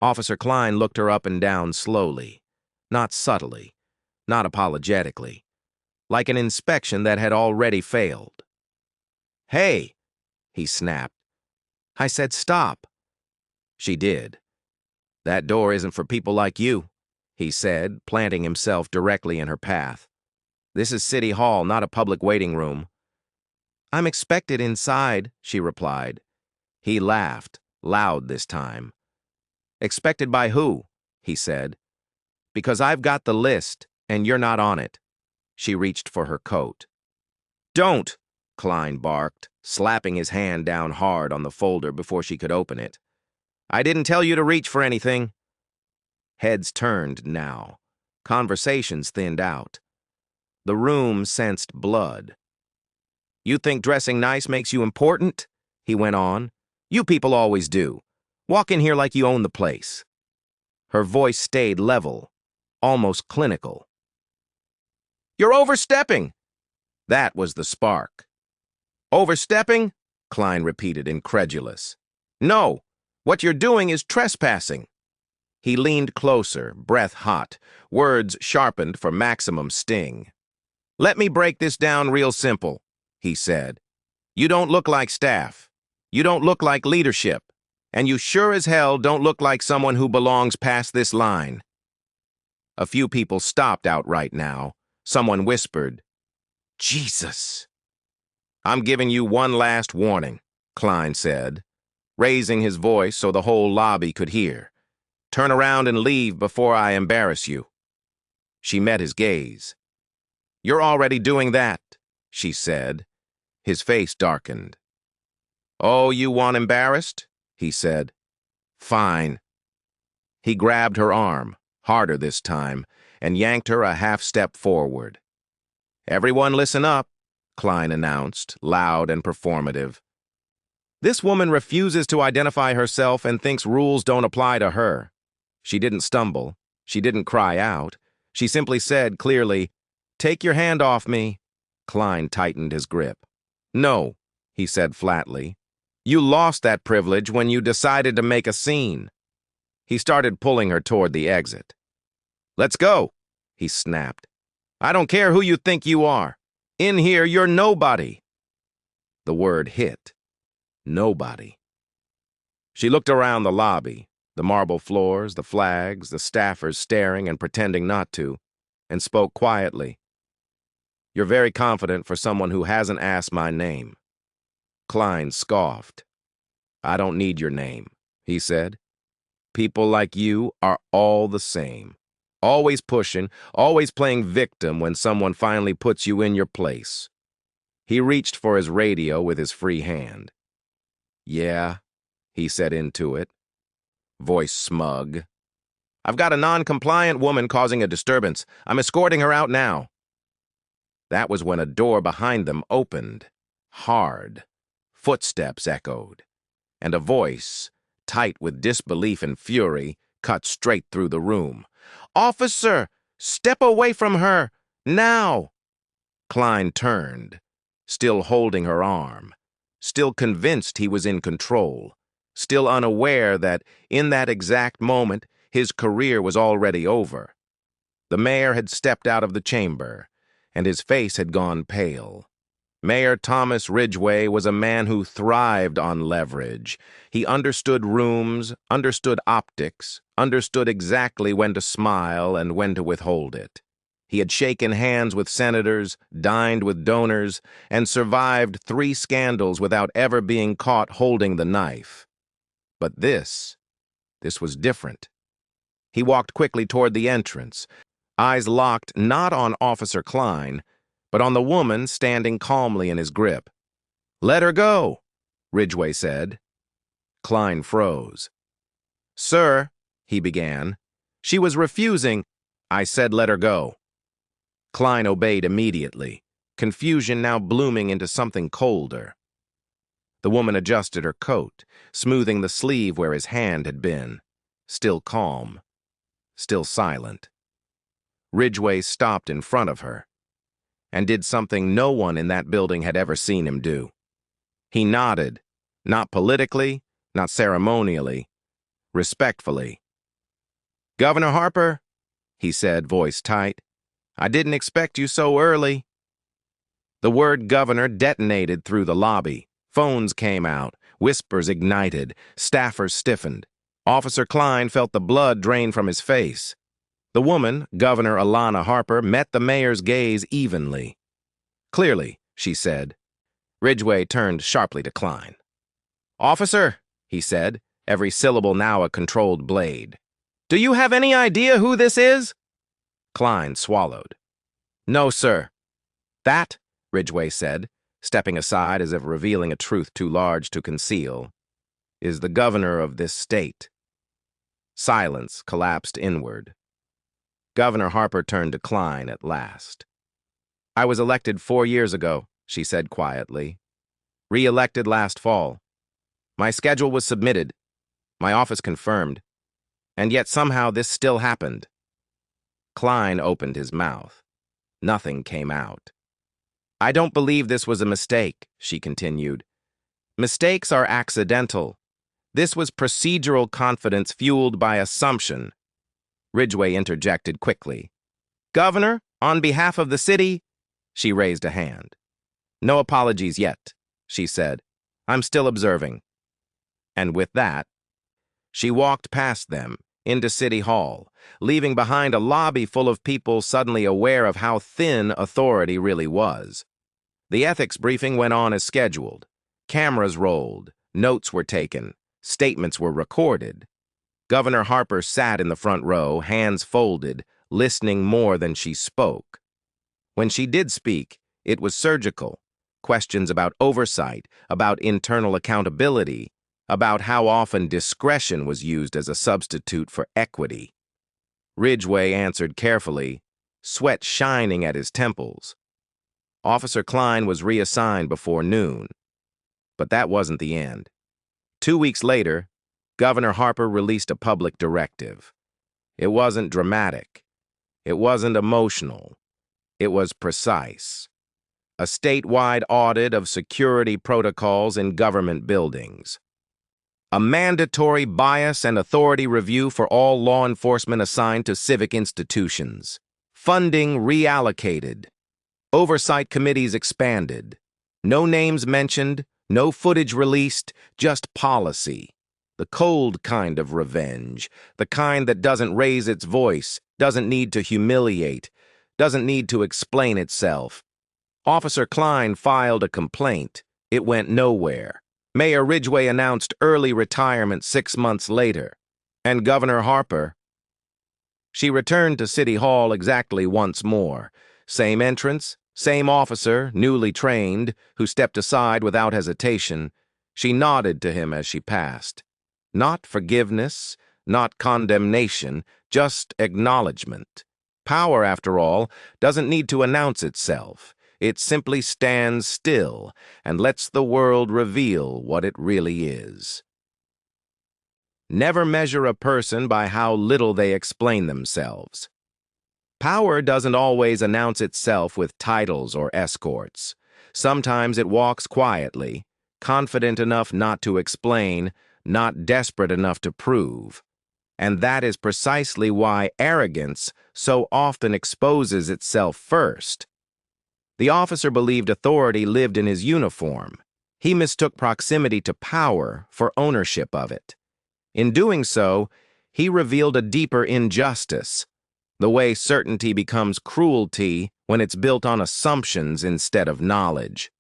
Officer Klein looked her up and down slowly, not subtly, not apologetically, like an inspection that had already failed. "Hey," he snapped. "I said stop." She did. "That door isn't for people like you," he said, planting himself directly in her path. "This is City Hall, not a public waiting room." "I'm expected inside," she replied. He laughed, loud this time. "Expected by who?" he said. "Because I've got the list, and you're not on it." She reached for her coat. "Don't!" Klein barked, slapping his hand down hard on the folder before she could open it. "I didn't tell you to reach for anything." Heads turned now. Conversations thinned out. The room sensed blood. "You think dressing nice makes you important?" he went on. "You people always do. Walk in here like you own the place." Her voice stayed level, almost clinical. "You're overstepping!" That was the spark. "Overstepping?" Klein repeated, incredulous. "No, what you're doing is trespassing." He leaned closer, breath hot, words sharpened for maximum sting. "Let me break this down real simple," he said. "You don't look like staff. You don't look like leadership. And you sure as hell don't look like someone who belongs past this line." A few people stopped outright now. Someone whispered, "Jesus." "I'm giving you one last warning," Klein said, raising his voice so the whole lobby could hear. "Turn around and leave before I embarrass you." She met his gaze. "You're already doing that," she said. His face darkened. "Oh, you want embarrassed?" he said. "Fine." He grabbed her arm, harder this time, and yanked her a half-step forward. "Everyone listen up," Klein announced, loud and performative. "This woman refuses to identify herself and thinks rules don't apply to her." She didn't stumble. She didn't cry out. She simply said clearly, "Take your hand off me." Klein tightened his grip. "No," he said flatly. "You lost that privilege when you decided to make a scene." He started pulling her toward the exit. "Let's go," he snapped. "I don't care who you think you are. In here, you're nobody." The word hit. Nobody. She looked around the lobby, the marble floors, the flags, the staffers staring and pretending not to, and spoke quietly. "You're very confident for someone who hasn't asked my name." Klein scoffed. "I don't need your name," he said. "People like you are all the same. Always pushing, always playing victim when someone finally puts you in your place." He reached for his radio with his free hand. "Yeah," he said into it, voice smug. "I've got a non-compliant woman causing a disturbance. I'm escorting her out now." That was when a door behind them opened, hard. Footsteps echoed, and a voice, tight with disbelief and fury, cut straight through the room. "Officer, step away from her, now!" Klein turned, still holding her arm, still convinced he was in control, still unaware that, in that exact moment, his career was already over. The mayor had stepped out of the chamber, and his face had gone pale. Mayor Thomas Ridgway was a man who thrived on leverage. He understood rooms, understood optics, understood exactly when to smile and when to withhold it. He had shaken hands with senators, dined with donors, and survived 3 scandals without ever being caught holding the knife. But this was different. He walked quickly toward the entrance, eyes locked not on Officer Klein, but on the woman standing calmly in his grip. "Let her go," Ridgway said. Klein froze. "Sir," he began. "She was refusing." "I said let her go." Klein obeyed immediately, confusion now blooming into something colder. The woman adjusted her coat, smoothing the sleeve where his hand had been. Still calm. Still silent. Ridgway stopped in front of her, and did something no one in that building had ever seen him do. He nodded, not politically, not ceremonially, respectfully. "Governor Harper," he said, voice tight, "I didn't expect you so early." The word governor detonated through the lobby. Phones came out, whispers ignited, staffers stiffened. Officer Klein felt the blood drain from his face. The woman, Governor Alana Harper, met the mayor's gaze evenly. "Clearly," she said. Ridgway turned sharply to Klein. "Officer," he said, every syllable now a controlled blade, "do you have any idea who this is?" Klein swallowed. "No, sir." "That," Ridgway said, stepping aside as if revealing a truth too large to conceal, "is the governor of this state." Silence collapsed inward. Governor Harper turned to Klein at last. "I was elected 4 years ago," she said quietly. "Re-elected last fall. My schedule was submitted. My office confirmed. And yet somehow this still happened." Klein opened his mouth. Nothing came out. "I don't believe this was a mistake," she continued. "Mistakes are accidental. This was procedural confidence fueled by assumption." Ridgway interjected quickly. "Governor, on behalf of the city—" She raised a hand. "No apologies yet," she said. "I'm still observing." And with that, she walked past them, into City Hall, leaving behind a lobby full of people suddenly aware of how thin authority really was. The ethics briefing went on as scheduled. Cameras rolled, notes were taken, statements were recorded. Governor Harper sat in the front row, hands folded, listening more than she spoke. When she did speak, it was surgical. Questions about oversight, about internal accountability, about how often discretion was used as a substitute for equity. Ridgway answered carefully, sweat shining at his temples. Officer Klein was reassigned before noon. But that wasn't the end. 2 weeks later, Governor Harper released a public directive. It wasn't dramatic. It wasn't emotional. It was precise. A statewide audit of security protocols in government buildings. A mandatory bias and authority review for all law enforcement assigned to civic institutions. Funding reallocated. Oversight committees expanded. No names mentioned, no footage released, just policy. The cold kind of revenge, the kind that doesn't raise its voice, doesn't need to humiliate, doesn't need to explain itself. Officer Klein filed a complaint. It went nowhere. Mayor Ridgway announced early retirement 6 months later. And Governor Harper? She returned to City Hall exactly once more. Same entrance, same officer, newly trained, who stepped aside without hesitation. She nodded to him as she passed. Not forgiveness, not condemnation, just acknowledgement. Power, after all, doesn't need to announce itself. It simply stands still and lets the world reveal what it really is. Never measure a person by how little they explain themselves. Power doesn't always announce itself with titles or escorts. Sometimes it walks quietly, confident enough not to explain, not desperate enough to prove. And that is precisely why arrogance so often exposes itself first. The officer believed authority lived in his uniform. He mistook proximity to power for ownership of it. In doing so, he revealed a deeper injustice, the way certainty becomes cruelty when it's built on assumptions instead of knowledge.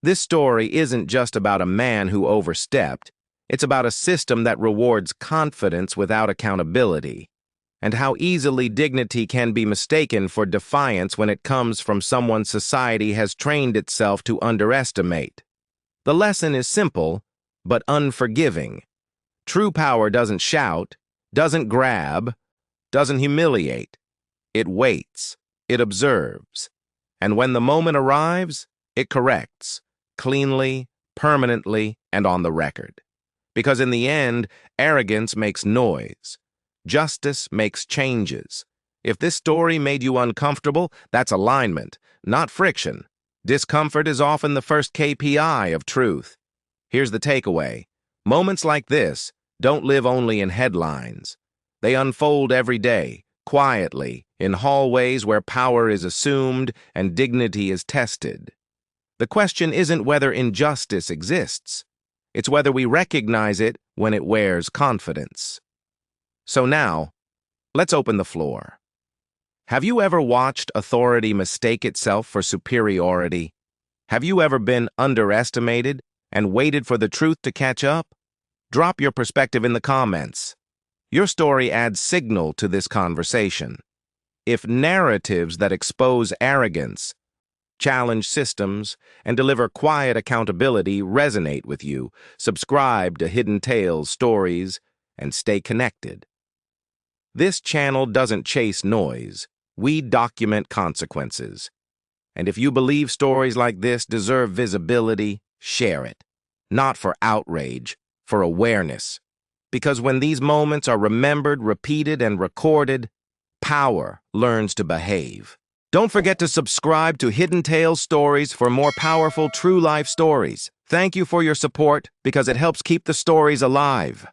This story isn't just about a man who overstepped. It's about a system that rewards confidence without accountability, and how easily dignity can be mistaken for defiance when it comes from someone society has trained itself to underestimate. The lesson is simple, but unforgiving. True power doesn't shout, doesn't grab, doesn't humiliate. It waits, it observes, and when the moment arrives, it corrects, cleanly, permanently, and on the record. Because in the end, arrogance makes noise. Justice makes changes. If this story made you uncomfortable, that's alignment, not friction. Discomfort is often the first KPI of truth. Here's the takeaway. Moments like this don't live only in headlines. They unfold every day, quietly, in hallways where power is assumed and dignity is tested. The question isn't whether injustice exists. It's whether we recognize it when it wears confidence. So now, let's open the floor. Have you ever watched authority mistake itself for superiority? Have you ever been underestimated and waited for the truth to catch up? Drop your perspective in the comments. Your story adds signal to this conversation. If narratives that expose arrogance, challenge systems, and deliver quiet accountability resonate with you, subscribe to Hidden Tales Stories and stay connected. This channel doesn't chase noise. We document consequences. And if you believe stories like this deserve visibility, share it. Not for outrage, for awareness. Because when these moments are remembered, repeated, and recorded, power learns to behave. Don't forget to subscribe to Hidden Tales Stories for more powerful true-life stories. Thank you for your support because it helps keep the stories alive.